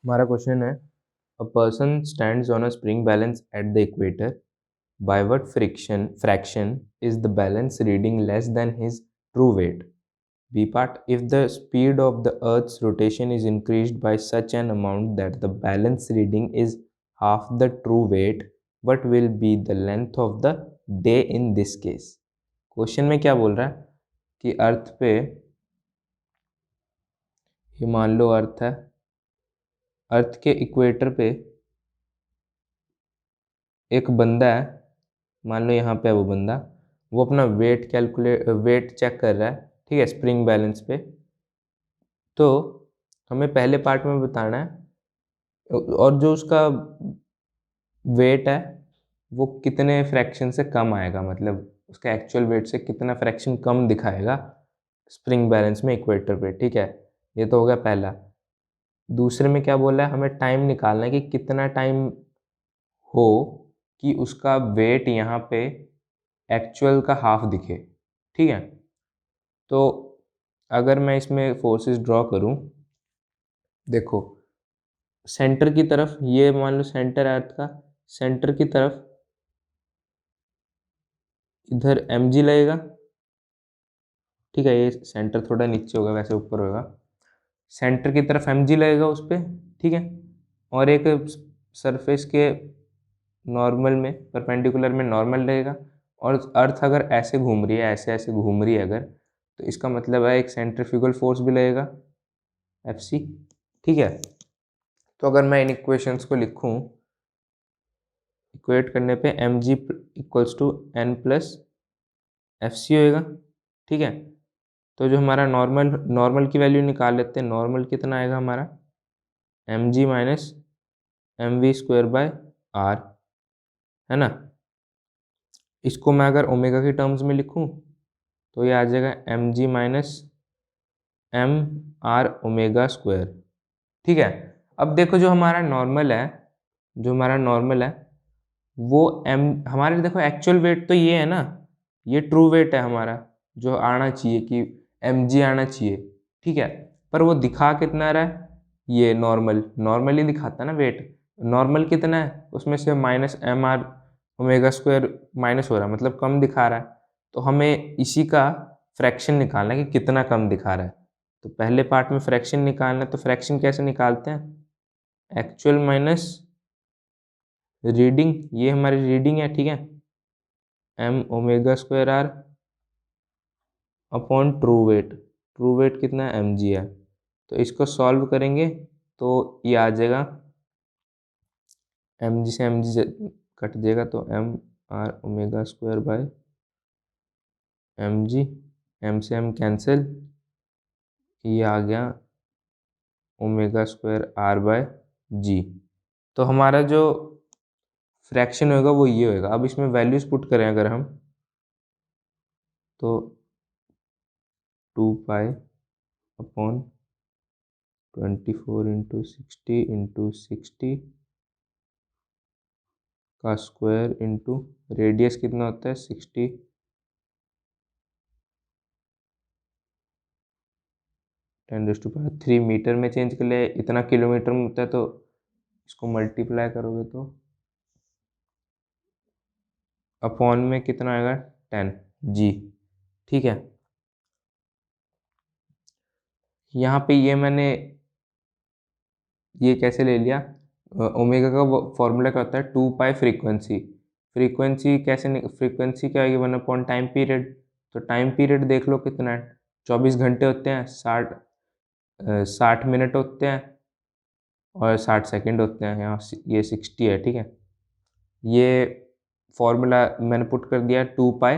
हमारा क्वेश्चन है a person stands on a spring balance at the equator by what fraction is the balance reading less than his true weight. B part, if the speed of the earth's rotation is increased by such an amount that the balance reading is half the true weight, what will be the length of the day in this case? Question में क्या बोल रहा है कि अर्थ पे, ये मान लो अर्थ है, अर्थ के इक्वेटर पे एक बंदा है, मान लो यहाँ पे है वो बंदा, वो अपना वेट चेक कर रहा है, ठीक है, स्प्रिंग बैलेंस पे. तो हमें पहले पार्ट में बताना है और जो उसका वेट है वो कितने फ्रैक्शन से कम आएगा, मतलब उसका एक्चुअल वेट से कितना फ्रैक्शन कम दिखाएगा स्प्रिंग बैलेंस में इक्वेटर पे. ठीक है, ये तो हो गया पहला. दूसरे में क्या बोला है, हमें टाइम निकालना है कि कितना टाइम हो कि उसका वेट यहाँ पे एक्चुअल का हाफ दिखे. ठीक है, तो अगर मैं इसमें फोर्सेस ड्रॉ करूँ, देखो सेंटर की तरफ, ये मान लो सेंटर है अर्थ का, सेंटर की तरफ इधर mg लगेगा. ठीक है, ये सेंटर थोड़ा नीचे होगा, वैसे ऊपर होगा. सेंटर की तरफ mg लगेगा उस पर. ठीक है, और एक सरफेस के नॉर्मल में, परपेंडिकुलर में नॉर्मल लगेगा. और अर्थ अगर ऐसे घूम रही है, ऐसे ऐसे घूम रही है अगर, तो इसका मतलब है एक सेंट्रीफ्यूगल फोर्स भी लगेगा Fc. ठीक है, तो अगर मैं इन इक्वेशंस को लिखूं, इक्वेट करने पे mg equals to n plus Fc होएगा. ठीक है, तो जो हमारा नॉर्मल की वैल्यू निकाल लेते हैं. नॉर्मल कितना आएगा हमारा, mg minus mv square by r, है ना. इसको मैं अगर ओमेगा के टर्म्स में लिखूं तो ये आ जाएगा mg minus M R omega square. ठीक है, अब देखो जो हमारा नॉर्मल है, जो हमारा नॉर्मल है वो हमारे देखो एक्चुअल वेट तो ये है ना, ये ट्रू वेट है हमारा, जो आना चाहिए कि mg आना चाहिए. ठीक है, पर वो दिखा कितना रहा है, ये नॉर्मली दिखाता है ना वेट. नॉर्मल कितना है, उसमें से minus M R omega square माइनस हो रहा है, मतलब कम दिखा रहा है. तो हमें इसी का फ्रैक्शन निकालना है कि कितना कम दिखा रहा है. तो पहले पार्ट में फ्रैक्शन निकालना है, तो फ्रैक्शन कैसे निकालते हैं, एक्चुअल माइनस रीडिंग, ये हमारी रीडिंग है. ठीक है, M omega square R upon true weight कितना है, mg है. तो इसको सॉल्व करेंगे तो ये आ जाएगा, mg से mg कट जाएगा, तो M R omega square by mg, m से m कैंसिल, ये आ गया omega square R by G. तो हमारा जो फ्रैक्शन होगा वो ये होगा. अब इसमें वैल्यूज पुट करें अगर हम, तो 2 पाई अपॉन 24 इंटू 60 का स्क्वायर इंटू रेडियस कितना होता है 60, 10⁻³ मीटर में चेंज कर लिया. इतना किलोमीटर में होता है, तो इसको मल्टीप्लाई करोगे तो अपॉन में कितना आएगा 10 g. ठीक है, यहाँ पे ये मैंने ये कैसे ले लिया, ओमेगा का फॉर्मूला क्या होता है, 2 पाई फ्रीक्वेंसी. फ्रीक्वेंसी क्या आएगी 1 अपॉन टाइम पीरियड. तो टाइम पीरियड देख लो कितना है, 24 घंटे होते हैं, 60 मिनट होते हैं और 60 सेकंड होते हैं. यहाँ ये 60 है. ठीक है, ये फॉर्मूला मैंने पुट कर दिया 2 पाई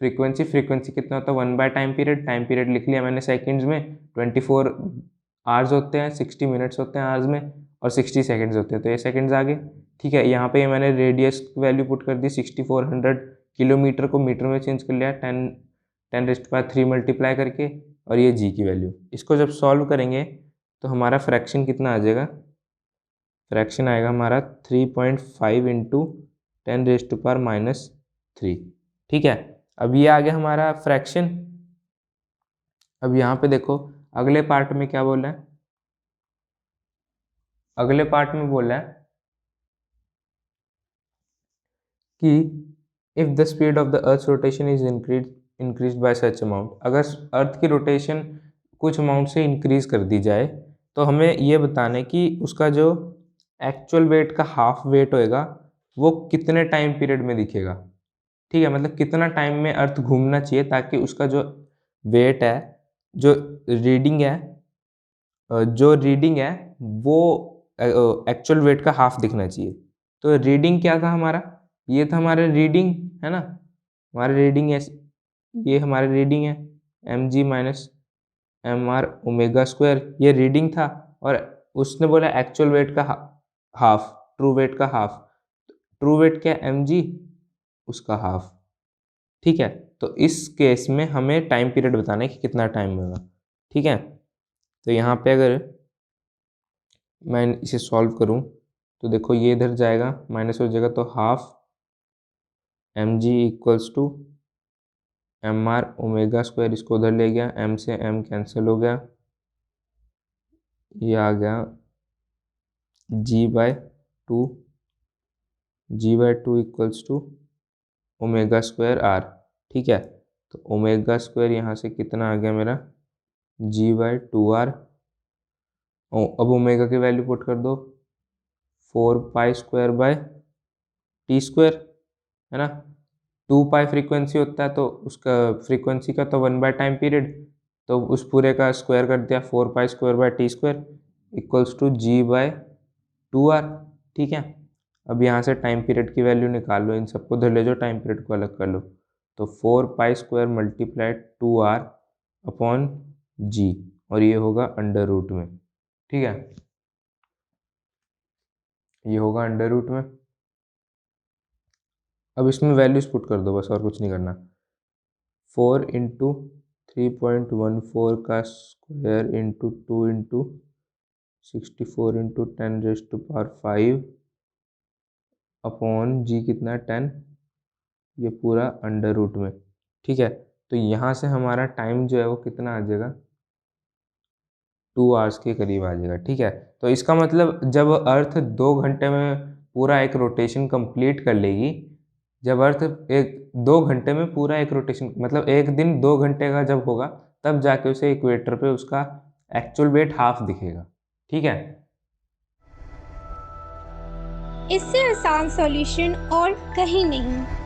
फ्रीक्वेंसी कितना होता है 1 बाय टाइम पीरियड लिख लिया मैंने सेकंड्स में. 24 आवर्स होते हैं, 60 मिनट्स होते हैं आवर्स में, और 60 सेकंड्स होते हैं, तो ये सेकंड्स आ गए. ठीक है, यहाँ पे मैंने रेडियस वैल्यू पुट कर दी 6400 किलोमीटर को मीटर में चेंज कर लिया 10⁻³ मल्टीप्लाई करके, और ये जी की वैल्यू. इसको जब सॉल्व करेंगे तो हमारा फ्रैक्शन कितना आ जाएगा, फ्रैक्शन आएगा हमारा 3.5 इंटू 10⁻⁻3. ठीक है, अब ये आ गया हमारा फ्रैक्शन. अब यहाँ पे देखो अगले पार्ट में क्या बोला है, अगले पार्ट में बोला है कि if the speed of the earth rotation is increase by such amount, अगर अर्थ की रोटेशन कुछ अमाउंट से इंक्रीज कर दी जाए तो हमें ये बताना है कि उसका जो एक्चुअल वेट का हाफ वेट होएगा वो कितने टाइम पीरियड में दिखेगा। ठीक है, मतलब कितना टाइम में अर्थ घूमना चाहिए ताकि उसका जो वेट है, जो रीडिंग है वो एक्चुअल वेट का हाफ दिखना चाहिए। तो रीडिंग क्या था हमारा, ये था हमारा रीडिंग, है ना, हमारा रीडिंग है, ये हमारा रीडिंग है mg minus M R omega square, ये रीडिंग था। और उसने बोला एक्चुअल वेट का हाफ, ट्रू वेट का हाफ, ट्रू वेट क्या mg, उसका हाफ। ठीक है, तो इस केस में हमें टाइम पीरियड बताना है कि कितना टाइम होगा। ठीक है, तो यहाँ पे अगर मैं इसे सॉल्व करूँ तो देखो ये इधर जाएगा, माइनस हो जाएगा, तो half mg equals to M R omega square, इसको उधर ले गया, m से m कैंसिल हो गया, ये आ गया g by two equals to omega square r। ठीक है, तो ओमेगा स्क्वायर यहाँ से कितना आ गया मेरा, g/2r। अब ओमेगा की वैल्यू पुट कर दो, 4π² है ना। 2π फ्रीक्वेंसी होता है तो उसका फ्रीक्वेंसी का तो 1/टाइम पीरियड, तो उस पूरे का स्क्वायर कर दिया, 4π² इक्वल्स टू g/2r। ठीक है, अब यहाँ से टाइम पीरियड की वैल्यू निकाल लो, इन सबको उधर ले जाओ, टाइम पीरियड को अलग कर लो, तो 4π² मल्टीप्लाइड 2r अपॉन g, और ये होगा अंडर रूट में। ठीक है, ये होगा अंडर रूट में। अब इसमें वैल्यूज पुट कर दो बस, और कुछ नहीं करना। 4 इंटू 3.14 का square into 2 into 64 into 10⁵ upon g कितना 10, ये पूरा अंडर रूट में। ठीक है, तो यहाँ से हमारा टाइम जो है वो कितना आ जाएगा, 2 आवर्स के करीब आ जाएगा। ठीक है, तो इसका मतलब जब अर्थ 2 घंटे में पूरा एक रोटेशन कंप्लीट कर लेगी, जब अर्थ 2 घंटे में पूरा एक रोटेशन, मतलब एक दिन 2 घंटे का जब होगा, तब जाके उसे इक्वेटर पे उसका एक्चुअल वेट हाफ दिखेगा। ठीक है, इससे आसान सॉल्यूशन और कहीं नहीं।